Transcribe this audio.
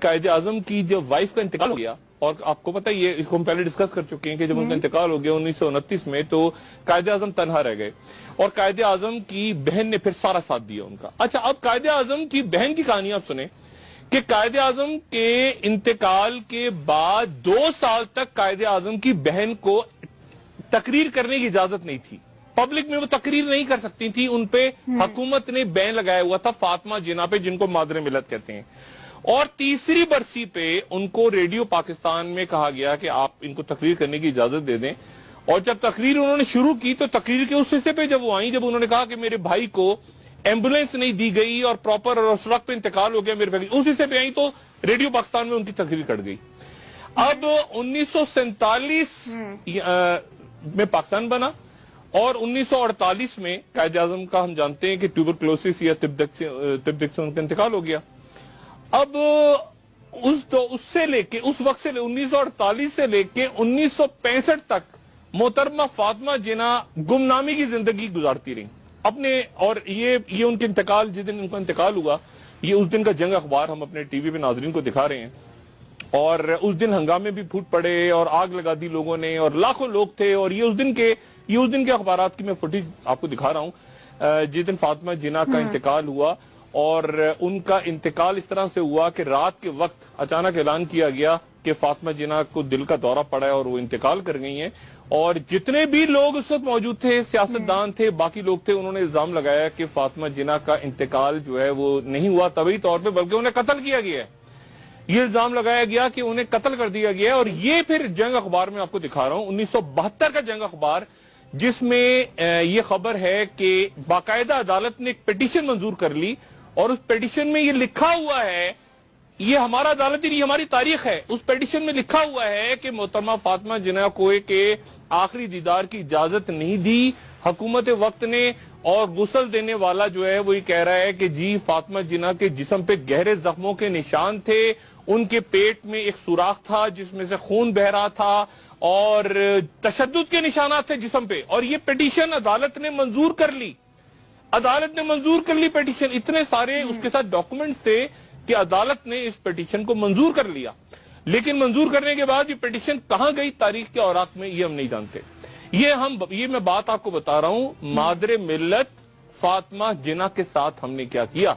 قائد اعظم کی جب وائف کا انتقال ہو گیا، اور آپ کو پتہ یہ اس کو ہم پہلے ڈسکس کر چکے ہیں کہ جب ان کا انتقال ہو گیا 1929 میں، تو قائد اعظم تنہا رہ گئے اور قائد اعظم کی بہن نے پھر سارا ساتھ دیا ان کا۔ اچھا، اب قائد اعظم کی بہن کی کہانی آپ سنیں کہ قائد اعظم کے انتقال کے بعد 2 سال تک قائد اعظم کی بہن کو تقریر کرنے کی اجازت نہیں تھی، پبلک میں وہ تقریر نہیں کر سکتی تھی، ان پہ حکومت نے بین لگایا ہوا تھا فاطمہ جناح پہ، جن کو مادر ملت کہتے ہیں۔ اور تیسری برسی پہ ان کو ریڈیو پاکستان میں کہا گیا کہ آپ ان کو تقریر کرنے کی اجازت دے دیں، اور جب تقریر انہوں نے شروع کی تو تقریر کے اس حصے پہ جب وہ آئیں، جب انہوں نے کہا کہ میرے بھائی کو ایمبولینس نہیں دی گئی اور پراپر اور اس وقت پہ انتقال ہو گیا میرے بھائی، اس حصے پہ آئیں تو ریڈیو پاکستان میں ان کی تقریر کٹ گئی۔ اب 1947 میں پاکستان بنا اور 1948 میں قائد اعظم کا ہم جانتے ہیں کہ ٹیوبرکلوسس یا تب سے ان کا انتقال ہو گیا۔ اب اس سے لے کے اس وقت سے 1948 سے لے کے 1965 تک محترمہ فاطمہ جناح گمنامی کی زندگی گزارتی رہی اپنے، اور یہ ان کے انتقال، جس دن ان کا انتقال ہوا، یہ اس دن کا جنگ اخبار ہم اپنے ٹی وی پہ ناظرین کو دکھا رہے ہیں، اور اس دن ہنگامے بھی پھوٹ پڑے اور آگ لگا دی لوگوں نے اور لاکھوں لوگ تھے، اور یہ اس دن کے اخبارات کی میں فوٹیج آپ کو دکھا رہا ہوں جس دن فاطمہ جناح کا انتقال ہوا۔ اور ان کا انتقال اس طرح سے ہوا کہ رات کے وقت اچانک اعلان کیا گیا کہ فاطمہ جناح کو دل کا دورہ پڑا ہے اور وہ انتقال کر گئی ہیں، اور جتنے بھی لوگ اس وقت موجود تھے، سیاستدان تھے، باقی لوگ تھے، انہوں نے الزام لگایا کہ فاطمہ جناح کا انتقال جو ہے وہ نہیں ہوا طبعی طور پہ، بلکہ انہیں قتل کیا گیا ہے۔ یہ الزام لگایا گیا کہ انہیں قتل کر دیا گیا ہے، اور یہ پھر جنگ اخبار میں آپ کو دکھا رہا ہوں 1972 کا جنگ اخبار، جس میں یہ خبر ہے کہ باقاعدہ عدالت نے ایک پیٹیشن منظور کر لی، اور اس پیٹیشن میں یہ لکھا ہوا ہے، یہ ہمارا عدالتی نہیں ہماری تاریخ ہے، اس پیٹیشن میں لکھا ہوا ہے کہ محترمہ فاطمہ جناح کو کے آخری دیدار کی اجازت نہیں دی حکومت وقت نے، اور غسل دینے والا جو ہے وہ یہ کہہ رہا ہے کہ جی فاطمہ جناح کے جسم پہ گہرے زخموں کے نشان تھے، ان کے پیٹ میں ایک سوراخ تھا جس میں سے خون بہ رہا تھا، اور تشدد کے نشانات تھے جسم پہ، اور یہ پیٹیشن عدالت نے منظور کر لی، پیٹیشن، اتنے سارے اس کے ساتھ ڈاکومنٹس تھے کہ عدالت نے اس پیٹیشن کو منظور کر لیا، لیکن منظور کرنے کے بعد یہ پیٹیشن کہاں گئی تاریخ کے اوراق میں، یہ ہم نہیں جانتے۔ یہ میں بات آپ کو بتا رہا ہوں، مادر ملت فاطمہ جناح کے ساتھ ہم نے کیا کیا۔